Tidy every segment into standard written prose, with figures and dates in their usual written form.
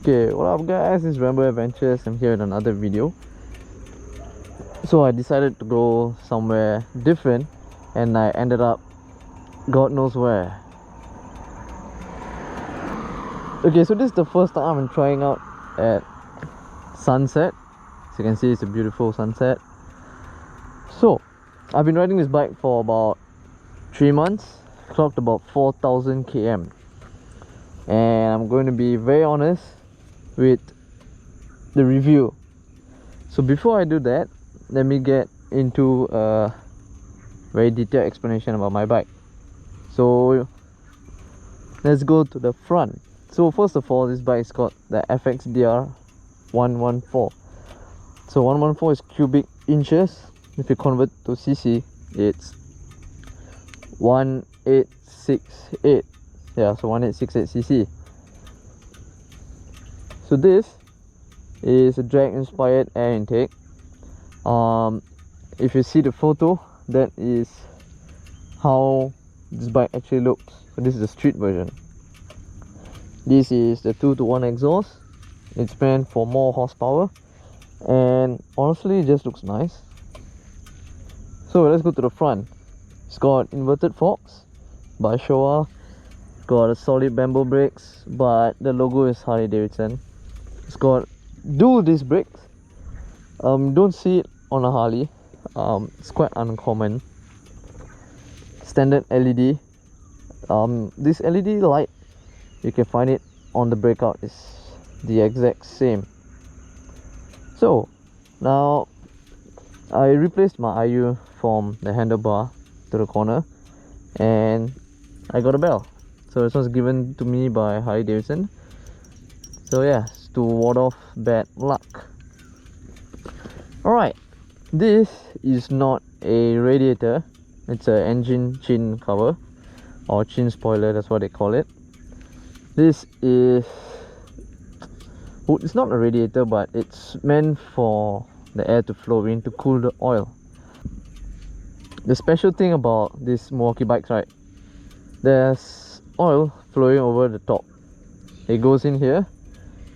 Okay, what up guys, it's Rambo Adventures. I'm here in another video. So I decided to go somewhere different and I ended up God knows where. Okay, so this is the first time I'm trying out at sunset. As you can see, it's a beautiful sunset. So I've been riding this bike for about 3 months, clocked about 4,000 km, and I'm going to be very honest with the review. So before I do that, let me get into a very detailed explanation about my bike. So let's go to the front. So first of all, this bike is called the FXDR 114. So 114 is cubic inches. If you convert to cc, it's 1868. Yeah, so 1868 cc. So this is a drag inspired air intake. If you see the photo, that is how this bike actually looks. So this is the street version. This is the 2-to-1 exhaust. It's meant for more horsepower, and honestly it just looks nice. So let's go to the front. It's got inverted forks by Showa, got a solid bamboo brakes, but the logo is Harley Davidson. It's got dual disc brakes. Don't see it on a Harley. It's quite uncommon. Standard LED. This LED light, you can find it on the breakout, is the exact same. So now I replaced my IU from the handlebar to the corner, and I got a bell. So this was given to me by Harley Davidson. So yeah, to ward off bad luck. Alright, this is not a radiator, it's an engine chin cover or chin spoiler, that's what they call it. This is, it's not a radiator, but it's meant for the air to flow in to cool the oil. The special thing about this Milwaukee bikes, right, there's oil flowing over the top. It goes in here,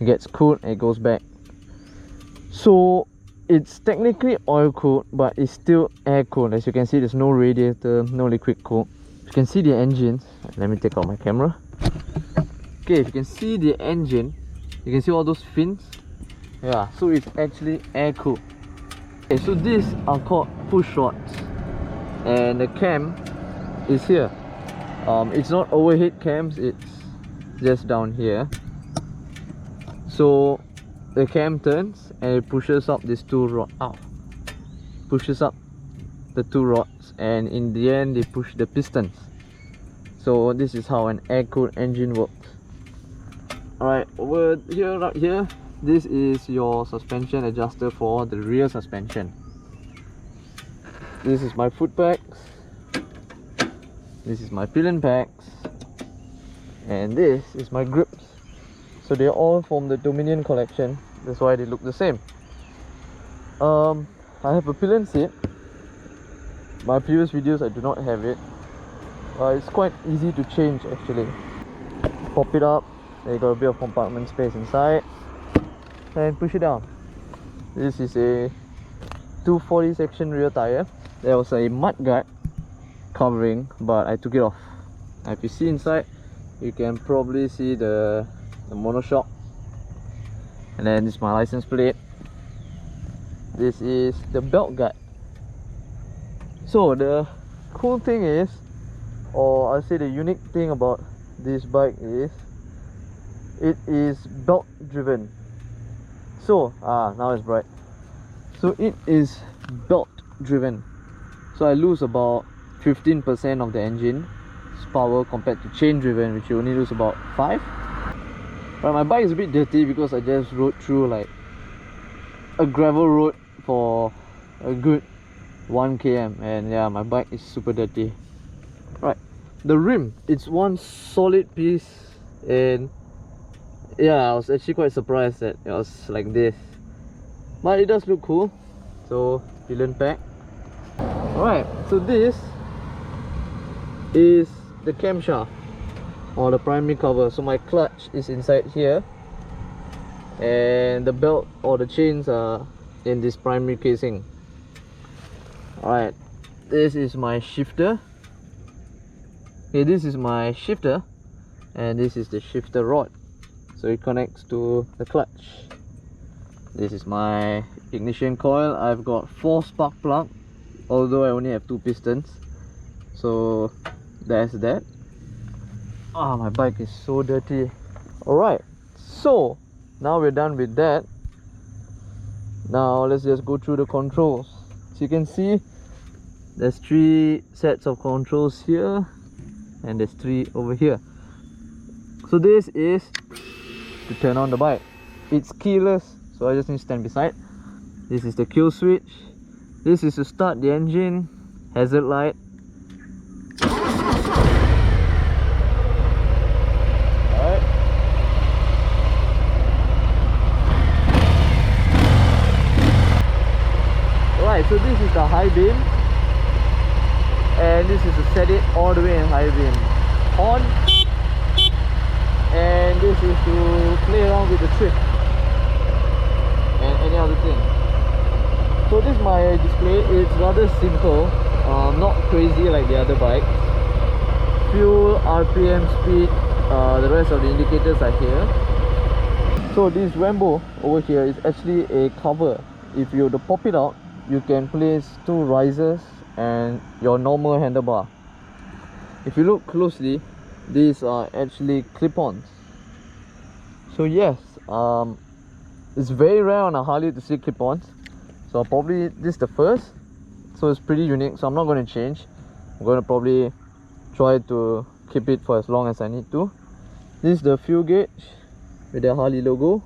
it gets cooled, and it goes back. So it's technically oil cooled, but it's still air cooled. As you can see, there's no radiator, no liquid cool. You can see the engine. Let me take out my camera. Okay, if you can see the engine, you can see all those fins. Yeah, so it's actually air cooled. Okay, so these are called push rods, and the cam is here. It's not overhead cams, it's just down here. So the cam turns and it pushes up these two rods. Pushes up the two rods, and in the end they push the pistons. So this is how an air-cooled engine works. Alright, over here, right here, this is your suspension adjuster for the rear suspension. This is my foot packs. This is my pillion packs. And this is my grips. So they're all from the Dominion collection. That's why they look the same. I have a pillion seat. My previous videos I do not have it. It's quite easy to change actually. Pop it up. There you got a bit of compartment space inside. And push it down. This is a 240 section rear tire. There was a mud guard covering, but I took it off. Now if you see inside, you can probably see the monoshock. And then this is my license plate. This is the belt guard. So the cool thing is, or I'll say the unique thing about this bike is, it is belt driven. So now it's bright. So it is belt driven. So I lose about 15% of the engine's power compared to chain driven, which you only lose about 5. But my bike is a bit dirty because I just rode through like a gravel road for a good 1 km, and yeah, my bike is super dirty. Right, the rim, it's one solid piece, and yeah, I was actually quite surprised that it was like this, but it does look cool. So pillion pack. Alright, so this is the camshaft or the primary cover. So my clutch is inside here, and the belt or the chains are in this primary casing. Alright, this is my shifter. Okay, this is my shifter, and this is the shifter rod, so it connects to the clutch. This is my ignition coil. I've got 4 spark plugs, although I only have 2 pistons, so there's that. Ah, my bike is so dirty. Alright, so now we're done with that. Now let's just go through the controls. So you can see there's 3 sets of controls here, and there's 3 over here. So this is to turn on the bike. It's keyless, so I just need to stand beside. This is the kill switch. This is to start the engine. Hazard light. Alright. Alright, so this is the high beam, and this is to set it all the way in high beam. On. And this is to play around with the trip and any other thing. So this is my display. It's rather simple, not crazy like the other bikes. Fuel, RPM, speed, the rest of the indicators are here. So this Rambo over here is actually a cover. If you were to pop it out, you can place 2 risers and your normal handlebar. If you look closely, these are actually clip-ons. So yes, it's very rare on a Harley to see clip-ons, so probably this is the first, so it's pretty unique. So I'm not going to change. I'm going to probably try to keep it for as long as I need to. This is the fuel gauge with the Harley logo,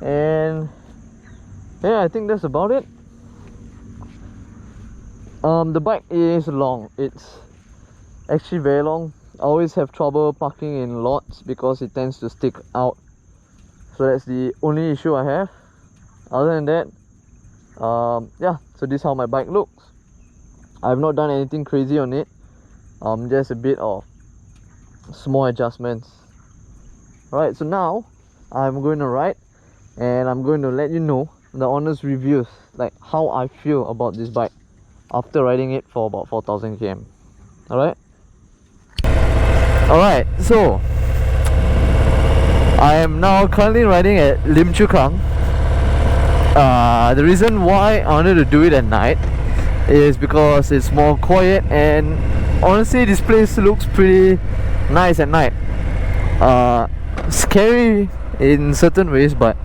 and yeah, I think that's about it. The bike is long. It's actually very long. I always have trouble parking in lots because it tends to stick out, so that's the only issue I have. Other than that, yeah, so this is how my bike looks. I've not done anything crazy on it, just a bit of small adjustments. Alright, so now I'm going to ride, and I'm going to let you know the honest reviews, like how I feel about this bike after riding it for about 4,000 km. Alright, so I am now currently riding at Lim Chu Kang. The reason why I wanted to do it at night is because it's more quiet, and honestly this place looks pretty nice at night. Scary in certain ways, but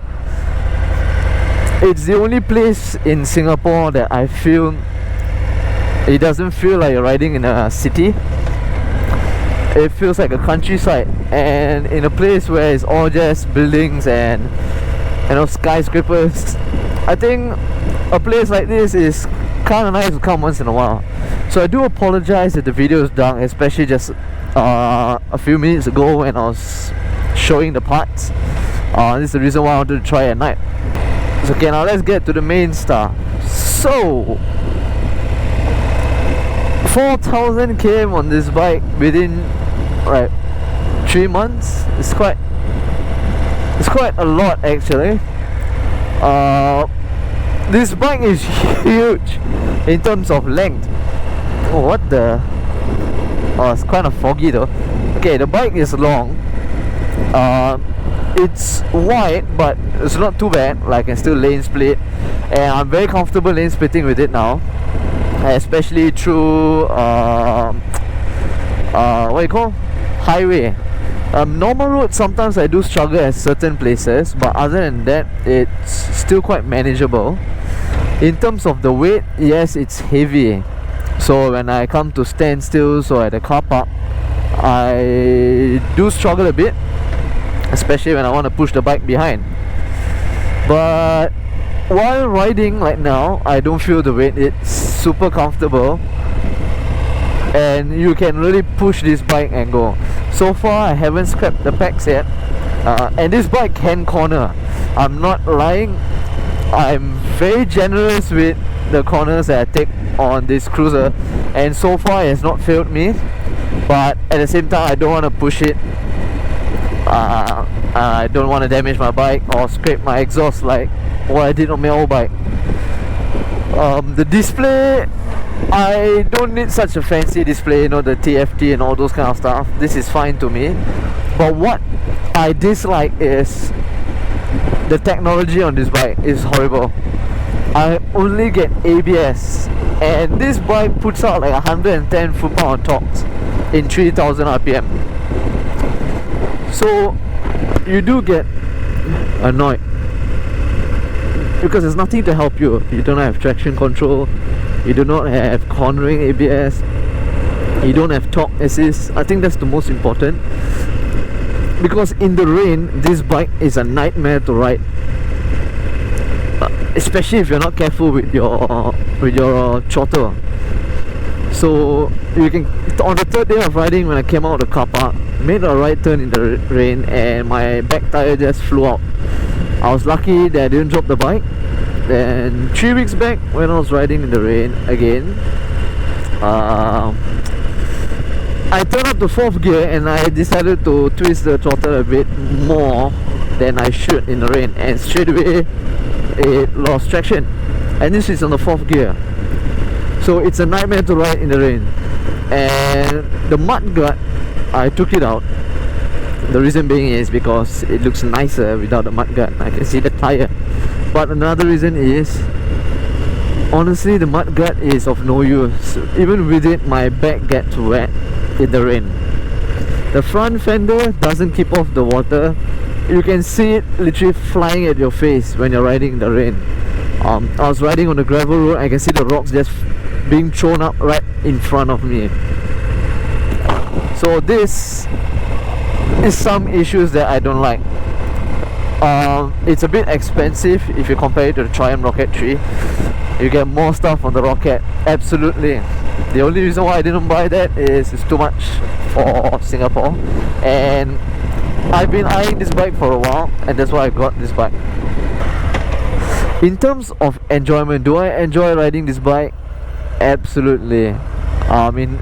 it's the only place in Singapore that I feel it doesn't feel like you're riding in a city. It feels like a countryside, and in a place where it's all just buildings and, you know, skyscrapers. I think a place like this is kind of nice to come once in a while. So I do apologize if the video is done, especially just a few minutes ago when I was showing the parts. This is the reason why I wanted to try at night. So okay, now let's get to the main star. So 4,000 km on this bike within 3 months. It's quite a lot actually. This bike is huge in terms of length. Oh, what the? Oh, it's kind of foggy though. Okay, the bike is long. It's wide, but it's not too bad. Like, I can still lane split, and I'm very comfortable lane splitting with it now, especially through what you call highway. Normal road sometimes I do struggle at certain places, but other than that it's still quite manageable. In terms of the weight, yes, it's heavy, so when I come to standstills or at the car park, I do struggle a bit, especially when I want to push the bike behind. But while riding right now, I don't feel the weight. It's super comfortable, and you can really push this bike and go. So far I haven't scrapped the packs yet, and this bike can corner. I'm not lying, I'm very generous with the corners that I take on this cruiser, and so far it has not failed me. But at the same time, I don't want to push it I don't want to damage my bike or scrape my exhaust like what I did on my old bike. The display, I don't need such a fancy display, you know, the TFT and all those kind of stuff. This is fine to me. But what I dislike is the technology on this bike is horrible. I only get ABS, and this bike puts out like 110 foot-pound of torque in 3000 RPM. So you do get annoyed because there's nothing to help you. You don't have traction control, you do not have cornering ABS, you don't have torque assist. I think that's the most important, because in the rain this bike is a nightmare to ride, especially if you're not careful with your throttle. So you can, on the third day of riding, when I came out of the car park, made a right turn in the rain and my back tire just flew out. I was lucky that I didn't drop the bike. Then 3 weeks back, when I was riding in the rain again, I turned up to 4th gear and I decided to twist the throttle a bit more than I should in the rain, and straight away it lost traction, and this is on the 4th gear. So it's a nightmare to ride in the rain. And the mud guard, I took it out. The reason being is because it looks nicer without the mud guard. I can see the tire. But another reason is, honestly, the mud guard is of no use. Even with it, my back gets wet in the rain. The front fender doesn't keep off the water. You can see it literally flying at your face when you're riding in the rain. I was riding on the gravel road, I can see the rocks just being thrown up right in front of me. So this is some issues that I don't like. It's a bit expensive if you compare it to the Triumph Rocket 3. You get more stuff on the Rocket, absolutely. The only reason why I didn't buy that is it's too much for Singapore, and I've been eyeing this bike for a while, and that's why I got this bike. In terms of enjoyment, do I enjoy riding this bike? Absolutely. I mean,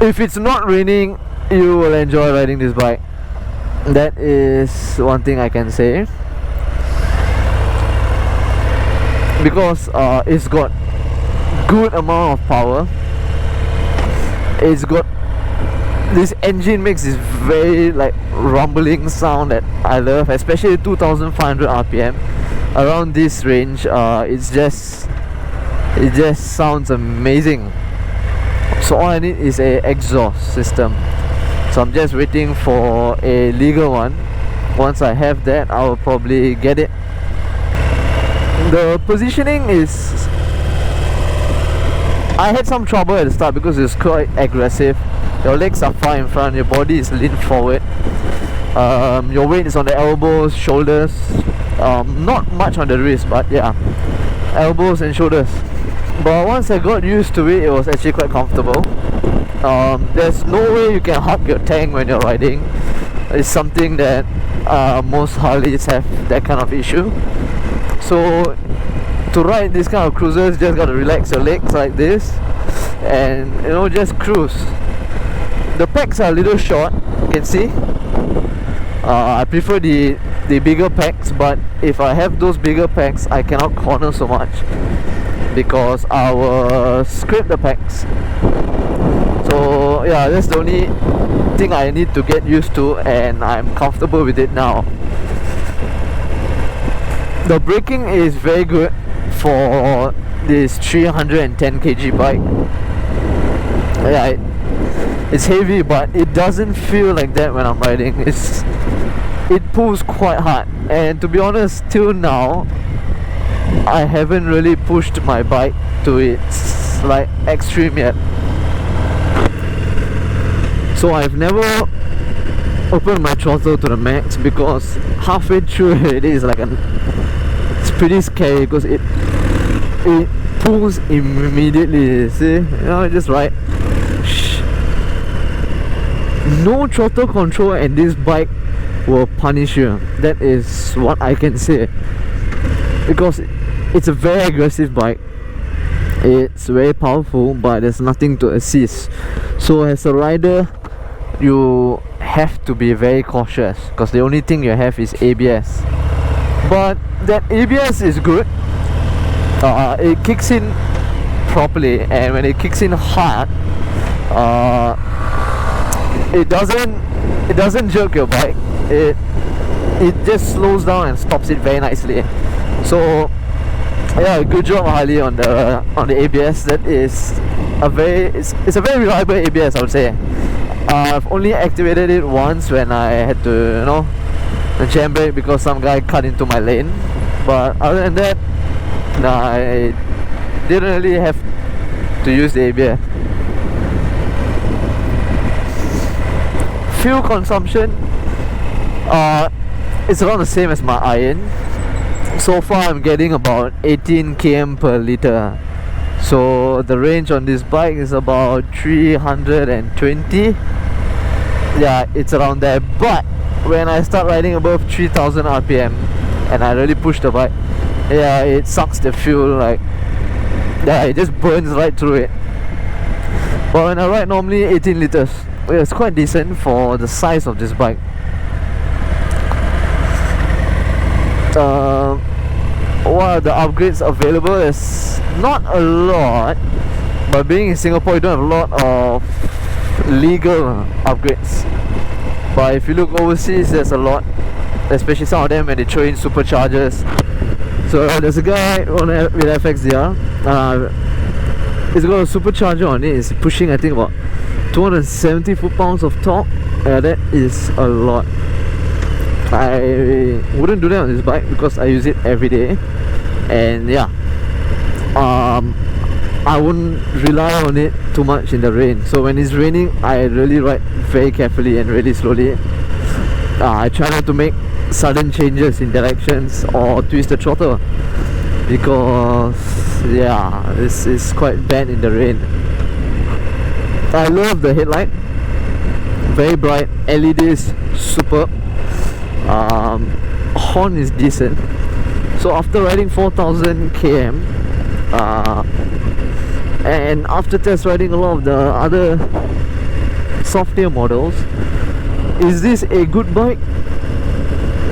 if it's not raining, you will enjoy riding this bike. That is one thing I can say, because it's got good amount of power. It's got, this engine makes this very like rumbling sound that I love, especially 2500 RPM. Around this range, it just sounds amazing. So all I need is a exhaust system. So I'm just waiting for a legal one. Once I have that, I will probably get it. The positioning is, I had some trouble at the start because it's quite aggressive. Your legs are far in front, your body is leaned forward. Your weight is on the elbows, shoulders, not much on the wrist, but yeah, elbows and shoulders. But once I got used to it, it was actually quite comfortable. There's no way you can hug your tank when you're riding. It's something that most Harleys have, that kind of issue. So to ride this kind of cruisers, just gotta relax your legs like this and, you know, just cruise. The packs are a little short, you can see. I prefer the bigger packs, but if I have those bigger packs, I cannot corner so much because I will scrape the packs. So yeah, that's the only thing I need to get used to, and I'm comfortable with it now. The braking is very good for this 310 kg bike. Yeah, it's heavy, but it doesn't feel like that when I'm riding. It pulls quite hard, and to be honest, till now I haven't really pushed my bike to its like extreme yet. So I've never opened my throttle to the max, because halfway through it is like it's pretty scary because it pulls immediately. See, you know, just right. No throttle control, and this bike will punish you. That is what I can say, because it's a very aggressive bike. It's very powerful, but there's nothing to assist. So as a rider, you have to be very cautious because the only thing you have is ABS. But that ABS is good. It kicks in properly, and when it kicks in hard, it doesn't jerk your bike. It just slows down and stops it very nicely. So yeah, good job Harley on the ABS. That is it's a very reliable ABS, I would say. I've only activated it once when I had to jam brake because some guy cut into my lane, but other than that, nah, I didn't really have to use the ABS. Fuel consumption, it's around the same as my iron. So far I'm getting about 18 km per liter. So the range on this bike is about 320. Yeah, it's around there. But when I start riding above 3000 RPM and I really push the bike, yeah, it sucks the fuel, like, yeah, it just burns right through it. But when I ride normally 18 liters, well, it's quite decent for the size of this bike. What are the upgrades available? Is not a lot, but being in Singapore you don't have a lot of legal upgrades. But if you look overseas, there's a lot, especially some of them when they throw in superchargers. So there's a guy with FXDR. He's got a supercharger on it. It's pushing, I think, about 270 foot-pounds of torque. Yeah, that is a lot. I wouldn't do that on this bike because I use it every day, and yeah, I wouldn't rely on it too much in the rain. So when it's raining, I really ride very carefully and really slowly. I try not to make sudden changes in directions or twist the throttle because yeah, this is quite bad in the rain. I love the headlight, very bright, LEDs superb. Horn is decent. So after riding 4000 km and after test riding a lot of the other softer models, is this a good bike?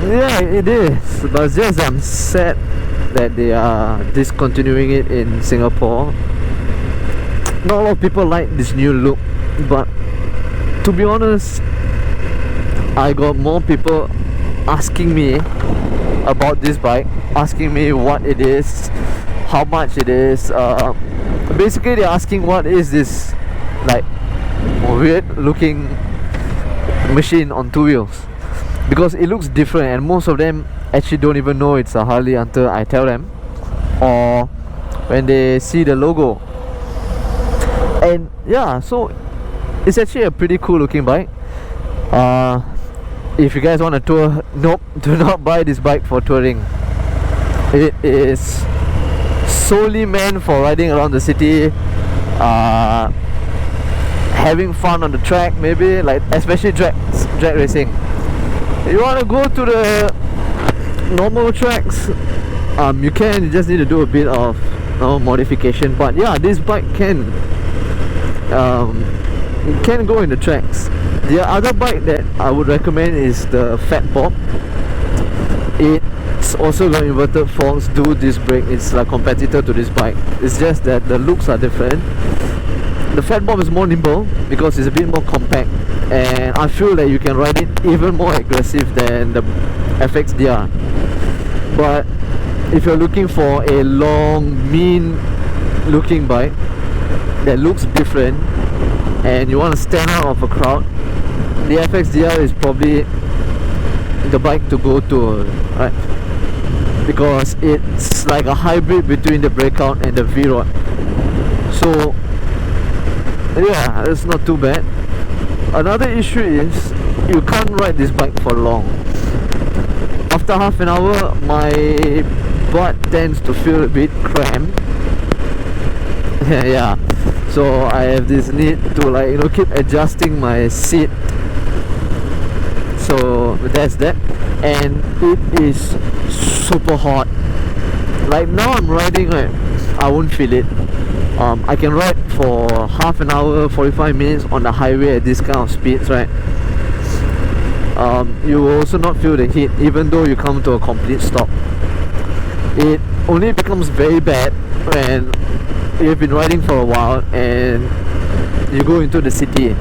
Yeah, it is, but it's just I'm sad that they are discontinuing it in Singapore. Not a lot of people like this new look, but to be honest, I got more people asking me about this bike, asking me what it is, how much it is. Basically they're asking what is this like weird looking machine on two wheels, because it looks different, and most of them actually don't even know it's a Harley until I tell them, or when they see the logo. And yeah, so it's actually a pretty cool looking bike. If you guys want to tour, nope, do not buy this bike for touring. It is solely meant for riding around the city, having fun on the track, maybe, like especially drag racing. You want to go to the normal tracks, you can. You just need to do a bit of modification. But yeah, this bike can go in the tracks. The other bike that I would recommend is the Fat Bob. It's also got inverted forks, dual disc brake. It's like competitor to this bike. It's just that the looks are different. The Fat Bob is more nimble because it's a bit more compact, and I feel that you can ride it even more aggressive than the FXDR. But if you're looking for a long, mean looking bike that looks different and you want to stand out of a crowd, the FXDR is probably the bike to go to, right? Because it's like a hybrid between the Breakout and the V-Rod. So yeah, it's not too bad. Another issue is you can't ride this bike for long. After half an hour, my butt tends to feel a bit cramped. Yeah, so I have this need to, like, keep adjusting my seat. So that's that. And it is super hot. Like now I'm riding, right, I won't feel it. I can ride for half an hour, 45 minutes on the highway at this kind of speeds, right? you will also not feel the heat even though you come to a complete stop. It only becomes very bad when you've been riding for a while and you go into the city.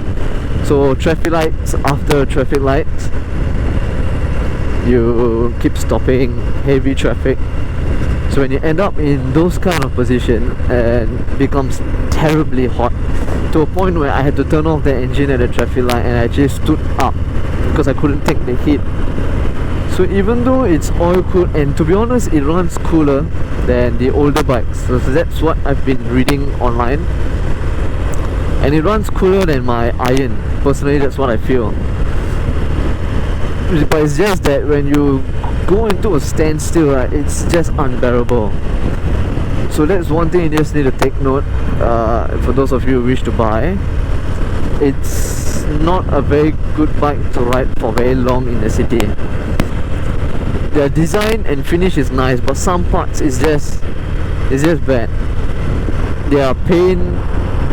So traffic lights after traffic lights, you keep stopping, heavy traffic. So when you end up in those kind of position, and it becomes terribly hot to a point where I had to turn off the engine at the traffic light and I just stood up because I couldn't take the heat. So even though it's oil cooled, and to be honest it runs cooler than the older bikes, so that's what I've been reading online, and it runs cooler than my iron. Personally, that's what I feel. But it's just that when you go into a standstill, right, it's just unbearable. So that's one thing you just need to take note, for those of you who wish to buy. It's not a very good bike to ride for very long in the city. The design and finish is nice, but some parts is just bad. Their paint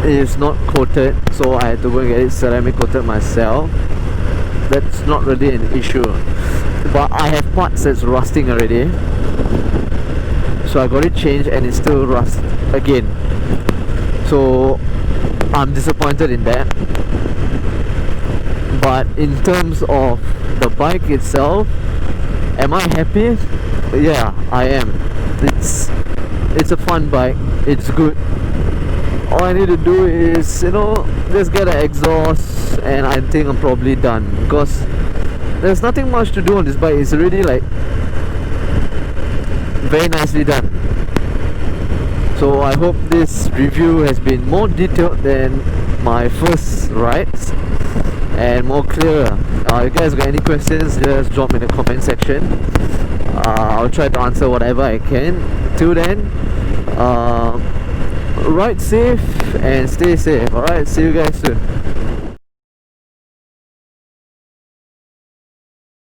is not coated, so I had to go and get it ceramic coated myself. That's not really an issue, but I have parts that's rusting already, so I got it changed and it's still rust again. So I'm disappointed in that. But in terms of the bike itself, am I happy? Yeah, I am. It's a fun bike. It's good. All I need to do is, just get an exhaust, and I think I'm probably done, because there's nothing much to do on this bike. It's already like very nicely done. So I hope this review has been more detailed than my first rides and more clearer. If you guys got any questions, just drop in the comment section. I'll try to answer whatever I can. Till then, ride safe and stay safe. Alright, see you guys soon.